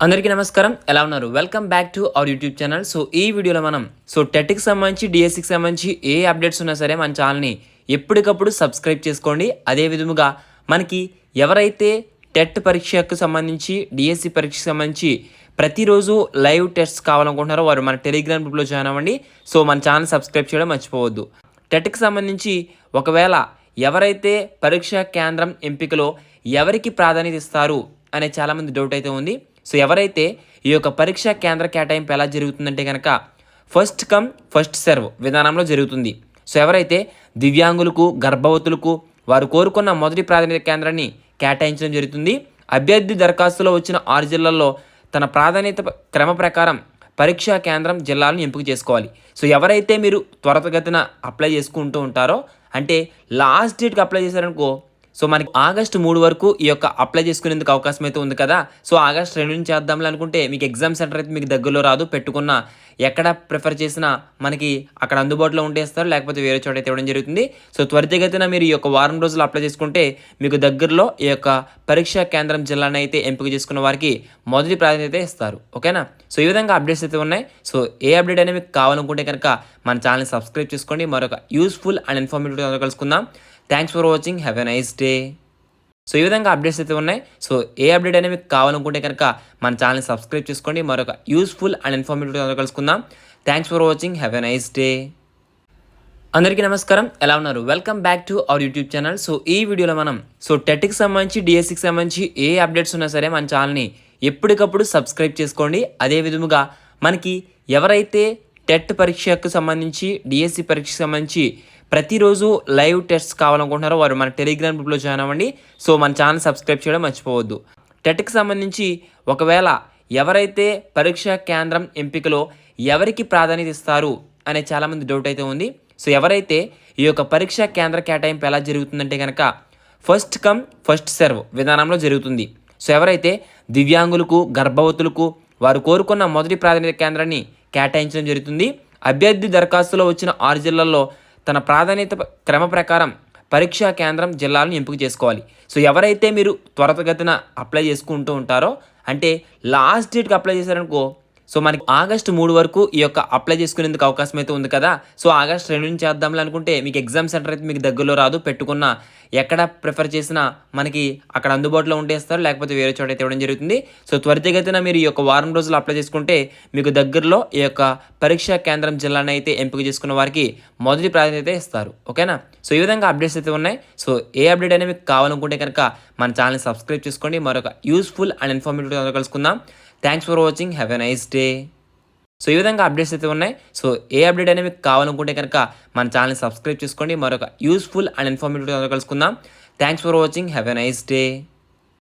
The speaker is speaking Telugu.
అందరికీ నమస్కారం. ఎలా ఉన్నారు? Welcome back to our YouTube channel. ఈ వీడియోలో మనం టెట్‌కి సంబంధించి, డీఎస్సీకి సంబంధించి ఏ అప్డేట్స్ ఉన్నా సరే మన ఛానల్‌ని ఎప్పటికప్పుడు సబ్స్క్రైబ్ చేసుకోండి. అదే విధముగా మనకి ఎవరైతే టెట్ పరీక్షకు సంబంధించి, డీఎస్సీ పరీక్షకు సంబంధించి ప్రతిరోజు లైవ్ టెస్ట్స్ కావాలనుకుంటున్నారో వారు మన టెలిగ్రామ్ గ్రూప్‌లో జాయిన్ అవ్వండి. మన ఛానల్ సబ్స్క్రైబ్ చేయడం మర్చిపోవద్దు. టెట్‌కి సంబంధించి ఒకవేళ ఎవరైతే పరీక్షా కేంద్రం ఎంపికలో ఎవరికి ప్రాధాన్యత ఇస్తారు అనే చాలామంది డౌట్ అయితే ఉంది. ఎవరైతే ఈ యొక్క పరీక్షా కేంద్ర కేటాయింపు ఎలా జరుగుతుందంటే కనుక ఫస్ట్ కమ్ ఫస్ట్ సర్వ్ విధానంలో జరుగుతుంది. ఎవరైతే దివ్యాంగులకు, గర్భవతులకు వారు కోరుకున్న మొదటి ప్రాధాన్యత కేంద్రాన్ని కేటాయించడం జరుగుతుంది. అభ్యర్థి దరఖాస్తులో వచ్చిన 6 జిల్లాల్లో తన ప్రాధాన్యత క్రమ ప్రకారం పరీక్షా కేంద్రం జిల్లాలను ఎంపిక చేసుకోవాలి. ఎవరైతే మీరు త్వరితగతిన అప్లై చేసుకుంటూ ఉంటారో, అంటే లాస్ట్ డేట్కి అప్లై చేశారనుకో, మనకి ఆగస్టు 3 వరకు ఈ యొక్క అప్లై చేసుకునేందుకు అవకాశం అయితే ఉంది కదా. ఆగస్ట్ 2 నుంచి చేద్దాంలే అనుకుంటే మీకు ఎగ్జామ్ సెంటర్ అయితే మీకు దగ్గరలో రాదు. పెట్టుకున్న ఎక్కడ ప్రిఫర్ చేసినా మనకి అక్కడ అందుబాటులో ఉండేస్తారు, లేకపోతే వేరే చోట అయితే ఇవ్వడం జరుగుతుంది. త్వరితగతిన మీరు ఈ యొక్క వారం రోజులు అప్లై చేసుకుంటే మీకు దగ్గరలో ఈ యొక్క పరీక్షా కేంద్రం జిల్లాను అయితే ఎంపిక చేసుకున్న వారికి మొదటి ప్రాధాన్యత ఇస్తారు. ఓకేనా? ఈ విధంగా అప్డేట్స్ అయితే ఉన్నాయి. ఏ అప్డేట్ అయినా మీకు కావాలనుకుంటే కనుక మన ఛానల్ని సబ్స్క్రైబ్ చేసుకోండి. మరొక యూస్ఫుల్ అండ్ ఇన్ఫర్మేటివ్ కలుసుకుందాం. Thanks for watching. Have a nice day. ఈ విధంగా అప్డేట్స్ అయితే ఉన్నాయి. ఏ అప్డేట్ అయినా మీకు కావాలనుకుంటే కనుక మన ఛానల్ని సబ్స్క్రైబ్ చేసుకోండి. మరొక యూస్ఫుల్ అండ్ ఇన్ఫర్మేటివ్ కలుసుకుందాం. Thanks for watching. Have a nice day. అందరికీ నమస్కారం. ఎలా ఉన్నారు? Welcome back to our YouTube channel. ఈ వీడియోలో మనం టెట్‌కి సంబంధించి, డీఎస్సీకి సంబంధించి ఏ అప్డేట్స్ ఉన్నా సరే మన ఛానల్ని ఎప్పటికప్పుడు సబ్స్క్రైబ్ చేసుకోండి. అదే విధముగా మనకి ఎవరైతే టెట్ పరీక్షకు సంబంధించి, డీఎస్సీ పరీక్షకు సంబంధించి ప్రతిరోజు లైవ్ టెస్ట్స్ కావాలనుకుంటున్నారో వారు మన టెలిగ్రామ్ గ్రూప్‌లో జాయిన్ అవ్వండి. మన ఛానల్ సబ్స్క్రైబ్ చేయడం మర్చిపోవద్దు. టెట్‌కి సంబంధించి ఒకవేళ ఎవరైతే పరీక్షా కేంద్రం ఎంపికలో ఎవరికి ప్రాధాన్యత ఇస్తారు అనే చాలామంది డౌట్ అయితే ఉంది. ఎవరైతే ఈ యొక్క పరీక్షా కేంద్ర కేటాయింపు ఎలా జరుగుతుందంటే కనుక ఫస్ట్ కమ్ ఫస్ట్ సర్వ్ విధానంలో జరుగుతుంది. ఎవరైతే దివ్యాంగులకు, గర్భవతులకు వారు కోరుకున్న మొదటి ప్రాధాన్యత కేంద్రాన్ని కేటాయించడం జరుగుతుంది. అభ్యర్థి దరఖాస్తులో వచ్చిన 6 జిల్లాల్లో తన ప్రాధాన్యత క్రమ ప్రకారం పరీక్షా కేంద్రం జిల్లాలను ఎంపిక చేసుకోవాలి. ఎవరైతే మీరు త్వరితగతిన అప్లై చేసుకుంటూ ఉంటారో, అంటే లాస్ట్ డేట్కి అప్లై చేశారనుకో, మనకి ఆగస్టు 3 వరకు ఈ యొక్క అప్లై చేసుకునేందుకు అవకాశం అయితే ఉంది కదా. ఆగస్ట్ 2 నుంచి చేద్దాంలే అనుకుంటే మీకు ఎగ్జామ్ సెంటర్ అయితే మీకు దగ్గరలో రాదు. పెట్టుకున్న ఎక్కడ ప్రిఫర్ చేసినా మనకి అక్కడ అందుబాటులో ఉండేస్తారు, లేకపోతే వేరే చోట అయితే ఇవ్వడం జరుగుతుంది. త్వరితగతిన మీరు ఈ యొక్క వారం రోజులు అప్లై చేసుకుంటే మీకు దగ్గరలో ఈ యొక్క పరీక్షా కేంద్రం జిల్లాను అయితే ఎంపిక చేసుకున్న వారికి మొదటి ప్రాధాన్యత ఇస్తారు. ఓకేనా? ఈ విధంగా అప్డేట్స్ అయితే ఉన్నాయి. ఏ అప్డేట్ అయినా మీకు కావాలనుకుంటే కనుక మన ఛానల్ని సబ్స్క్రైబ్ చేసుకోండి. మరొక యూస్ఫుల్ అండ్ ఇన్ఫర్మేటివ్ కలుసుకుందాం. Thanks for watching. Have a nice day. ఈ విధంగా అప్డేట్స్ అయితే ఉన్నాయి. ఏ అప్డేట్ అయినా మీకు కావాలనుకుంటే కనుక మన ఛానల్ని సబ్స్క్రైబ్ చేసుకోండి. మరొక యూస్ఫుల్ అండ్ ఇన్ఫర్మేటివ్ కలుసుకుందాం. Thanks for watching. Have a nice day.